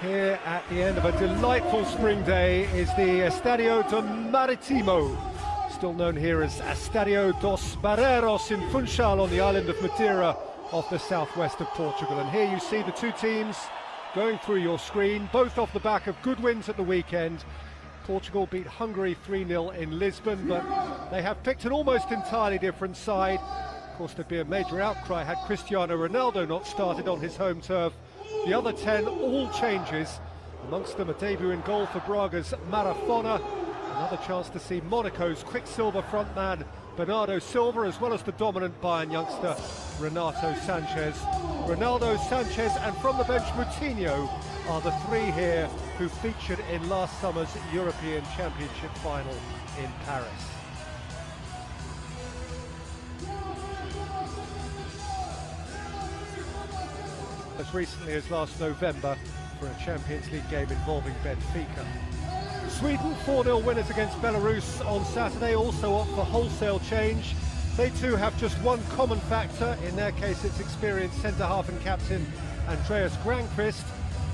Here at the end of a delightful spring day is the Estadio do Marítimo, still known here as Estadio dos Barreiros in Funchal on the island of Madeira off the southwest of Portugal. And here you see the two teams going through your screen, both off the back of good wins at the weekend. Portugal beat Hungary 3-0 in Lisbon, but they have picked an almost entirely different side. Of course, there'd be a major outcry had Cristiano Ronaldo not started on his home turf. The other 10, all changes, amongst them a debut in goal for Braga's Marafona, another chance to see Monaco's Quicksilver frontman Bernardo Silva, as well as the dominant Bayern youngster Renato Sanchez. Ronaldo, Sanchez and from the bench Moutinho are the three here who featured in last summer's European Championship final in Paris. As recently as last November for a Champions League game involving Benfica. Sweden 4-0 winners against Belarus on Saturday, also opt for wholesale change. They too have just one common factor, in their case it's experienced centre-half and captain Andreas Granqvist.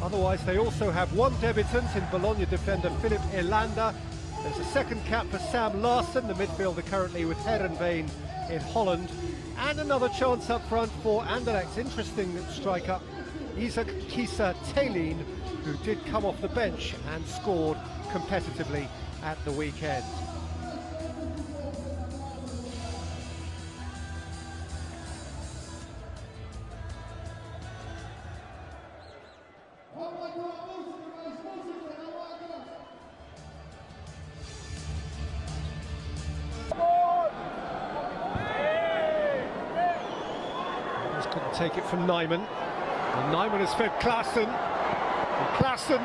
Otherwise they also have one debutant in Bologna defender Philip Elanda. There's a second cap for Sam Larsson, the midfielder currently with Heerenveen in Holland. And another chance up front for Anderlecht's interesting striker Isaac Kisa Taylin, who did come off the bench and scored competitively at the weekend. Just couldn't take it from Nyman. And Nyman has fed Klaassen. And Klaassen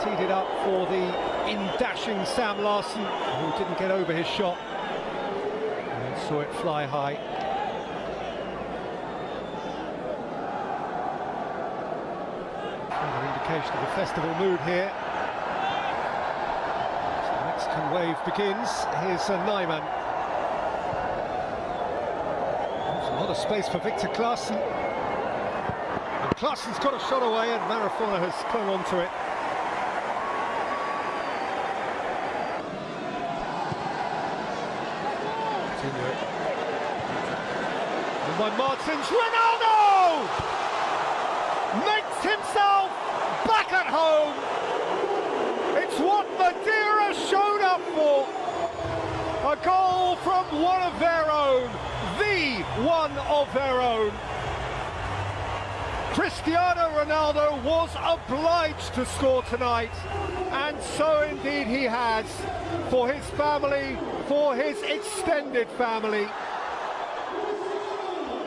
teed it up for the in-dashing Sam Larsson, who didn't get over his shot and saw it fly high. Another indication of the festival mood here. As the Mexican wave begins, here's Nyman. There's a lot of space for Victor Klaassen. And Klaassen's got a shot away and Marafona has clung on to it. And by Martins, Ronaldo makes himself back at home. It's what Madeira showed up for. A goal from one of their own, the one of their own. Cristiano Ronaldo was obliged to score tonight, and so indeed he has, for his family, for his extended family.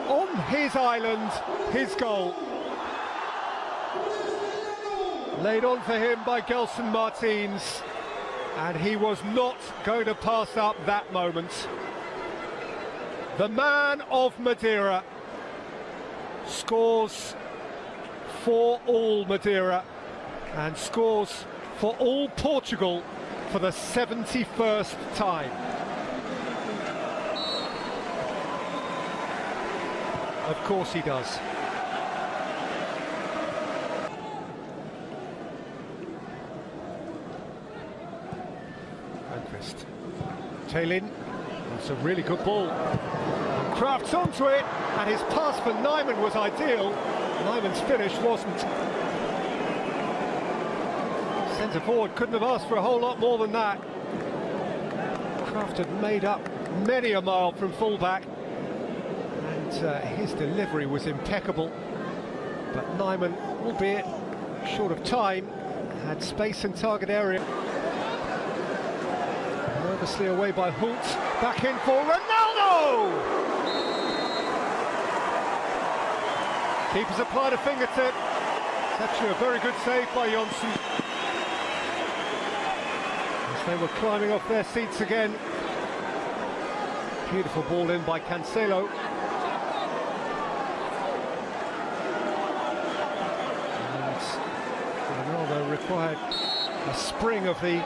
On his island, his goal. Laid on for him by Gelson Martins, and he was not going to pass up that moment. The man of Madeira scores for all Madeira and scores for all Portugal for the 71st time. Of course he does. Granqvist. Taylin, that's a really good ball. Crafts onto it, and his pass for Nyman was ideal. Nyman's finish wasn't. Centre forward couldn't have asked for a whole lot more than that. Kraft had made up many a mile from fullback, and his delivery was impeccable. But Nyman, albeit short of time, had space and target area. Nervously away by Holt, back in for Ronaldo! Keeper's applied a fingertip. It's actually a very good save by Jonsson. As they were climbing off their seats again. Beautiful ball in by Cancelo. And Ronaldo required a spring of the...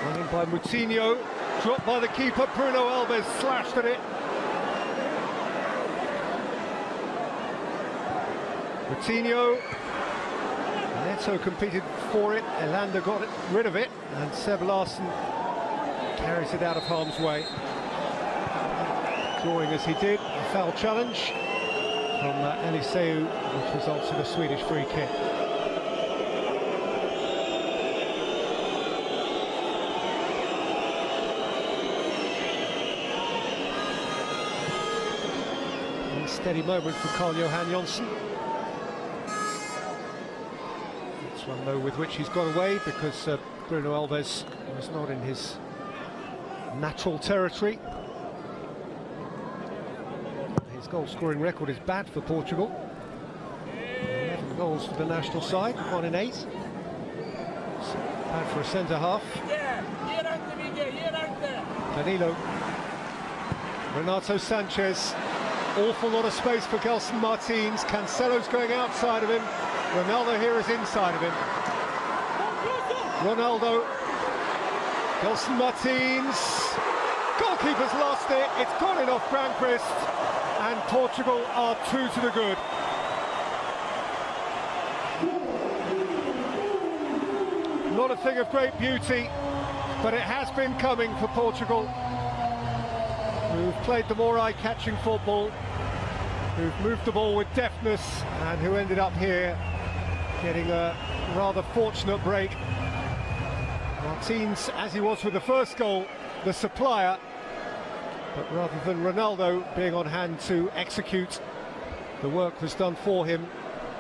Running by Moutinho, dropped by the keeper, Bruno Alves slashed at it. Moutinho, Neto competed for it, Elanda got rid of it, and Seb Larsson carries it out of harm's way. Drawing as he did, a foul challenge from Eliseu, which results in a Swedish free kick. Steady moment for Carl-Johan Jonsson. That's one though with which he's got away because Bruno Alves was not in his natural territory. His goal-scoring record is bad for Portugal. 11 goals for the national side, 1 in 8. Bad for a centre-half. Danilo. Renato Sanchez. Awful lot of space for Gelson Martins. Cancelo's going outside of him. Ronaldo here is inside of him. Ronaldo. Gelson Martins. Goalkeeper's lost it. It's gone in off Granqvist. And Portugal are 2 to the good. Not a thing of great beauty, but it has been coming for Portugal, who've played the more eye-catching football, who've moved the ball with deftness, and who ended up here getting a rather fortunate break. Martins, as he was with the first goal, the supplier, but rather than Ronaldo being on hand to execute, the work was done for him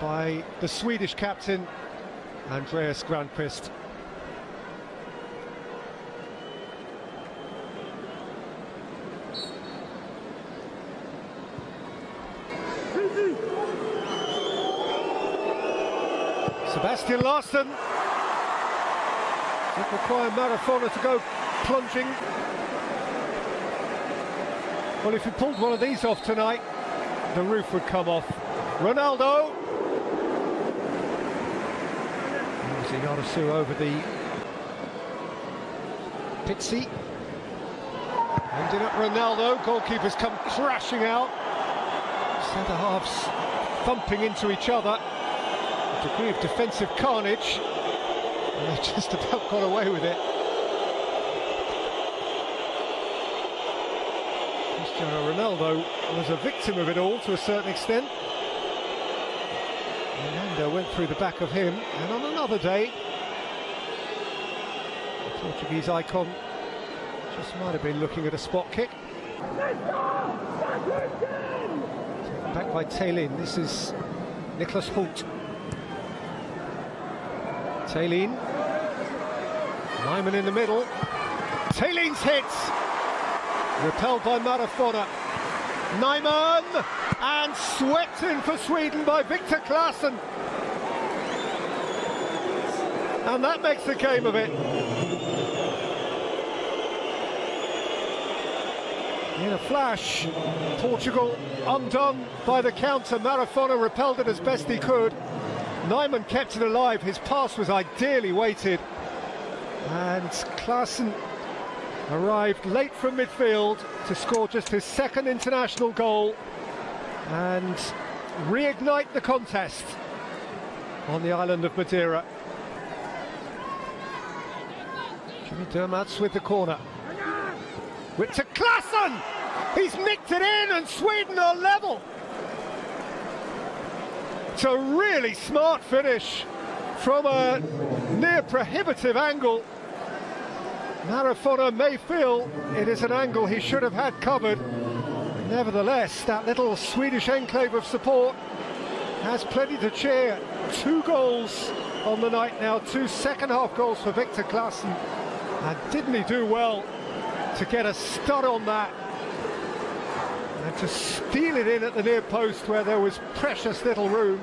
by the Swedish captain, Andreas Granqvist. Sebastian Larsson. It required Marafona to go plunging. Well, if he pulled one of these off tonight, the roof would come off. Ronaldo. Yarasu over the Pizzi. Ended up Ronaldo. Goalkeepers come crashing out. Centre halves thumping into each other. A degree of defensive carnage. And they just about got away with it. Cristiano Ronaldo was a victim of it all to a certain extent. Hernando went through the back of him, and on another day, the Portuguese icon just might have been looking at a spot kick. Back by Taylin. This is Niklas Hult. Taylin. Nyman in the middle. Taylin's hit. Repelled by Marafona. Nyman, and swept in for Sweden by Victor Claesson. And that makes the game of it. In a flash, Portugal undone by the counter. Marafona repelled it as best he could. Nyman kept it alive. His pass was ideally weighted. And Claesson arrived late from midfield to score just his second international goal and reignite the contest on the island of Madeira. Jimmy Dermats with the corner. With to Claesson! He's nicked it in and Sweden are level! It's a really smart finish from a near prohibitive angle. Marafona may feel it is an angle he should have had covered. Nevertheless, that little Swedish enclave of support has plenty to cheer. 2 goals on the night now. 2 second-half goals for Victor Claesson. And didn't he do well to get a stud on that and to steal it in at the near post where there was precious little room.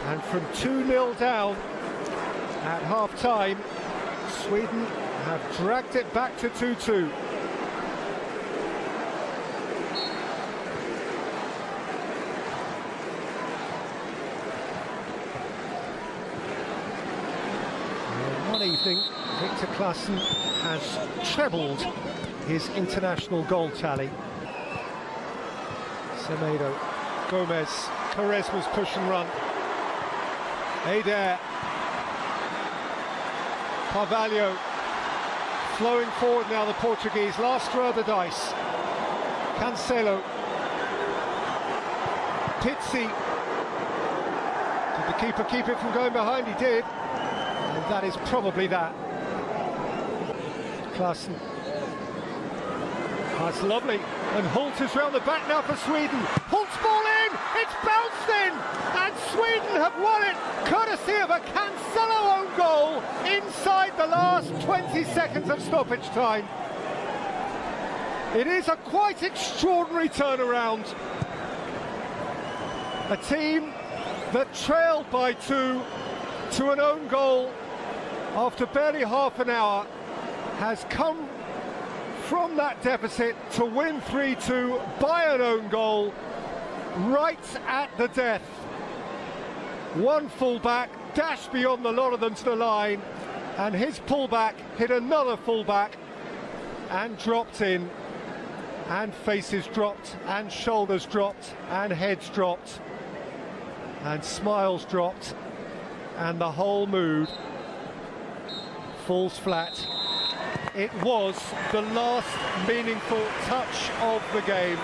And from 2-0 down at half-time, Sweden have dragged it back to 2-2. One evening, Victor Claesson has trebled his international goal tally. Semedo, Gomez, Quaresma's push and run. Eder, Carvalho, flowing forward now, the Portuguese. Last throw of the dice. Cancelo. Pizzi. Did the keeper keep it from going behind? He did. And that is probably that. Claesson. That's lovely. And Holt is round the back now for Sweden. Holt's ball in! It's bounced in! And Sweden have won it, courtesy of a Cancelo own goal inside the last 20 seconds of stoppage time. It is a quite extraordinary turnaround. A team that trailed by 2 to an own goal after barely half an hour has come from that deficit to win 3-2 by an own goal right at the death. One fullback dashed beyond the lot of them to the line, and his pullback hit another fullback and dropped in, and faces dropped, and shoulders dropped, and heads dropped, and smiles dropped, and the whole mood falls flat. It was the last meaningful touch of the game.